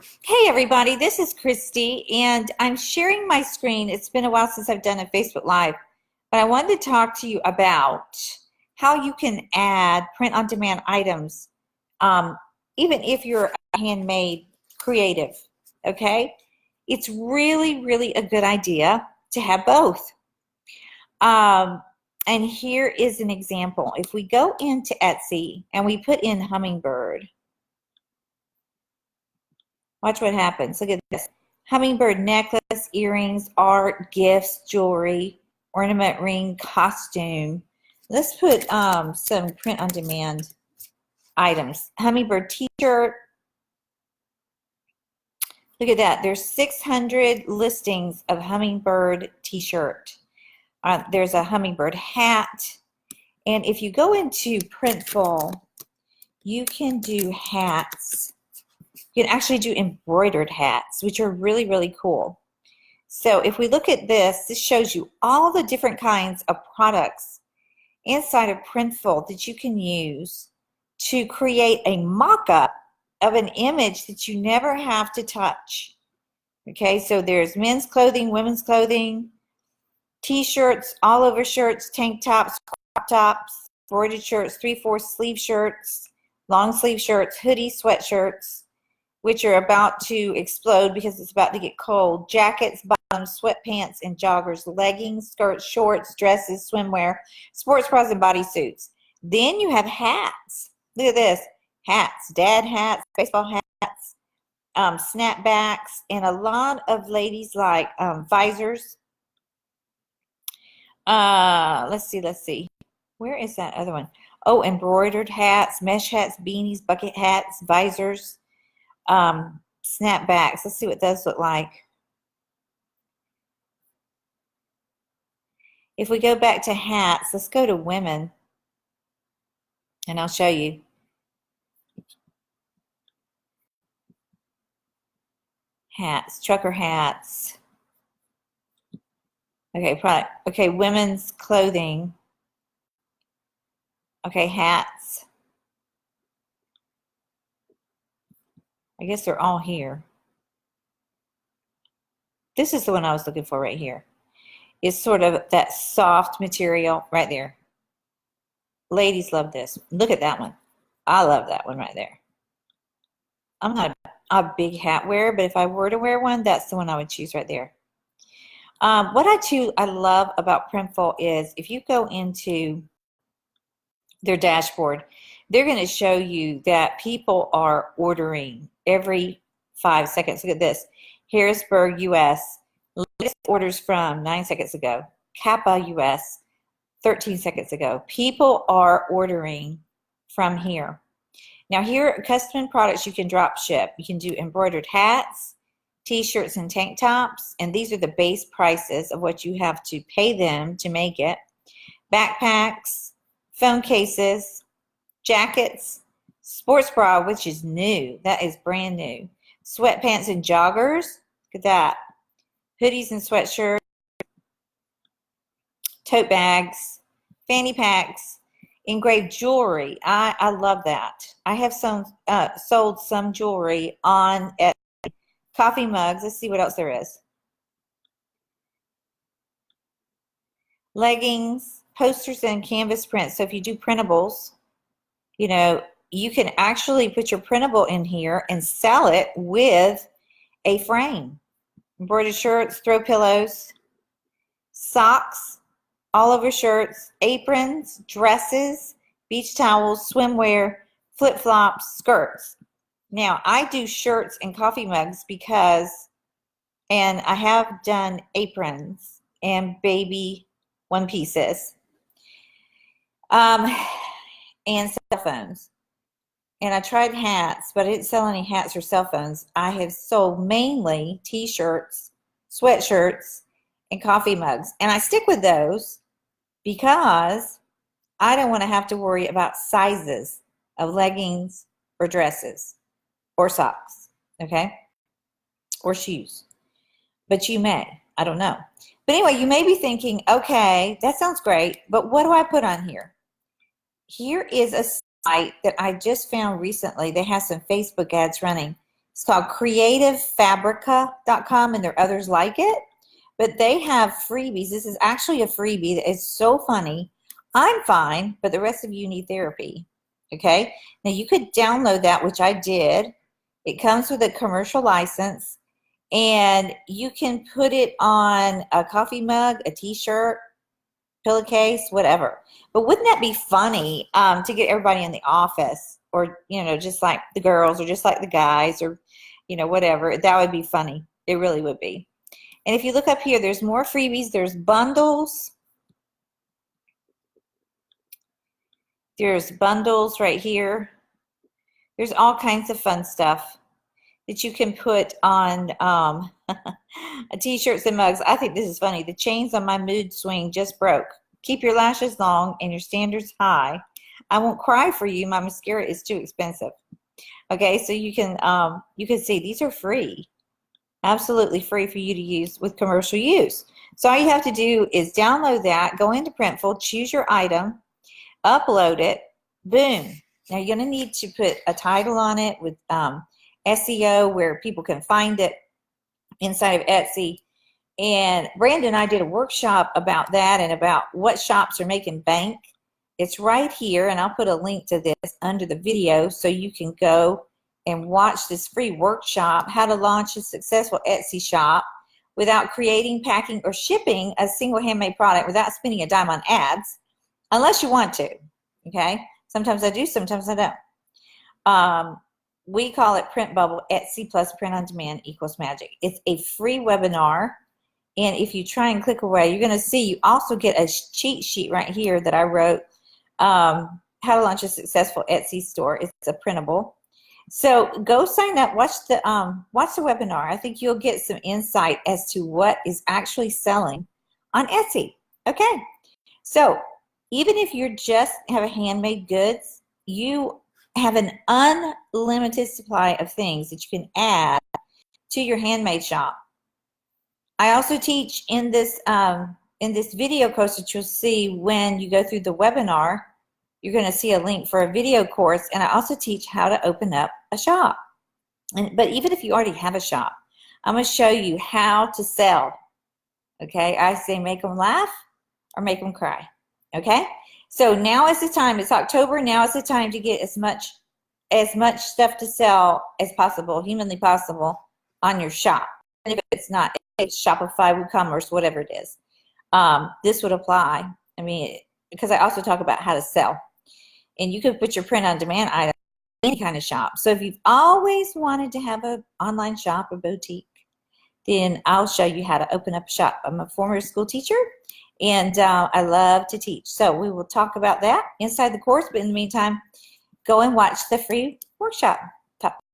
Hey everybody, this is Christy and I'm sharing my screen. It's been a while since I've done a Facebook Live, but I wanted to talk to you about how you can add print-on-demand items, um, even if you're a handmade creative, okay? It's really, really a good idea to have both. Um, and here is an example. If we go into Etsy and we put in hummingbird, watch what happens. Look at this. Hummingbird necklace, earrings, art, gifts, jewelry, ornament ring, costume. Let's put some print-on-demand items. Hummingbird t-shirt. Look at that. There's 600 listings of hummingbird t-shirt. There's a hummingbird hat. And if you go into Printful, you can do hats. You can actually do embroidered hats, which are really, really cool. So if we look at this, this shows you all the different kinds of products inside of Printful that you can use to create a mock-up of an image that you never have to touch. Okay, so there's men's clothing, women's clothing, t-shirts, all over shirts, tank tops, crop tops, embroidered shirts, 3/4 sleeve shirts, long sleeve shirts, hoodies, sweatshirts, which are about to explode because it's about to get cold. Jackets, bottoms, sweatpants, and joggers, leggings, skirts, shorts, dresses, swimwear, sports bras, and bodysuits. Then you have hats. Look at this. Hats, dad hats, baseball hats, snapbacks, and a lot of ladies like visors. Let's see. Where is that other one? Oh, embroidered hats, mesh hats, beanies, bucket hats, visors. Snapbacks. Let's see what those look like. If we go back to hats, let's go to women and I'll show you. Hats, trucker hats. Okay, product. Okay, women's clothing. Okay, hats. I guess they're all here. This is the one I was looking for right here. It's sort of that soft material right there. Ladies love this. Look at that one. I love that one right there. I'm not a big hat wearer, but if I were to wear one, that's the one I would choose right there. What I love about Printful is if you go into their dashboard, they're going to show you that people are ordering every 5 seconds. Look at this. Harrisburg, U.S. Latest orders from 9 seconds ago. Kappa, U.S. 13 seconds ago. People are ordering from here. Now here are custom products you can drop ship. You can do embroidered hats, t-shirts, and tank tops, and these are the base prices of what you have to pay them to make it. Backpacks, phone cases, jackets, sports bra, which is new. That is brand new. Sweatpants and joggers. Look at that. Hoodies and sweatshirts, tote bags, fanny packs, engraved jewelry. I love that. I have sold some jewelry on coffee mugs. Let's see what else there is. Leggings, posters, and canvas prints. So if you do printables, you know, you can actually put your printable in here and sell it with a frame. Embroidered shirts, throw pillows, socks, all over shirts, aprons, dresses, beach towels, swimwear, flip-flops, skirts. Now, I do shirts and coffee mugs and I have done aprons and baby one pieces, and cell phones. And I tried hats, but I didn't sell any hats or cell phones. I have sold mainly t-shirts, sweatshirts, and coffee mugs. And I stick with those because I don't want to have to worry about sizes of leggings or dresses or socks, okay? Or shoes. But you may. I don't know. But anyway, you may be thinking, okay, that sounds great, but what do I put on here? Here is a site that I just found recently. They have some Facebook ads running. It's called creativefabrica.com, and there are others like it. But they have freebies. This is actually a freebie that is so funny. I'm fine, but the rest of you need therapy. Okay? Now you could download that, which I did. It comes with a commercial license, and you can put it on a coffee mug, a t-shirt, pillowcase, whatever. But wouldn't that be funny to get everybody in the office, or, you know, just like the girls, or just like the guys, or, you know, whatever. That would be funny. It really would be. And if you look up here, there's more freebies. There's bundles. There's bundles right here. There's all kinds of fun stuff that you can put on t-shirts and mugs. I think this is funny. The chains on my mood swing just broke. Keep your lashes long and your standards high. I won't cry for you. My mascara is too expensive. Okay, so you can see these are free. Absolutely free for you to use with commercial use. So all you have to do is download that, go into Printful, choose your item, upload it, boom. Now you're going to need to put a title on it with SEO where people can find it inside of Etsy. And Brandon and I did a workshop about that and about what shops are making bank. It's right here, and I'll put a link to this under the video so you can go and watch this free workshop, how to launch a successful Etsy shop without creating, packing, or shipping a single handmade product without spending a dime on ads, unless you want to, okay? Sometimes I do, sometimes I don't. We call it Print Bubble, Etsy plus print on demand equals magic. It's a free webinar, and if you try and click away, you're gonna see you also get a cheat sheet right here that I wrote, how to launch a successful Etsy store. It's a printable. So go sign up, watch the webinar. I think you'll get some insight as to what is actually selling on Etsy. Okay, so even if you just have a handmade goods, you have an unlimited supply of things that you can add to your handmade shop. I also teach in this video course that you'll see when you go through the webinar. You're going to see a link for a video course, and I also teach how to open up a shop. But even if you already have a shop, I'm going to show you how to sell. Okay, I say make them laugh or make them cry. Okay, so now is the time. It's October. Now is the time to get as much stuff to sell as possible, humanly possible, on your shop. And if it's not, it's Shopify, WooCommerce, whatever it is, this would apply. I mean, because I also talk about how to sell. And you could put your print-on-demand item in any kind of shop. So if you've always wanted to have an online shop or boutique, then I'll show you how to open up a shop. I'm a former school teacher, and I love to teach. So we will talk about that inside the course. But in the meantime, go and watch the free workshop.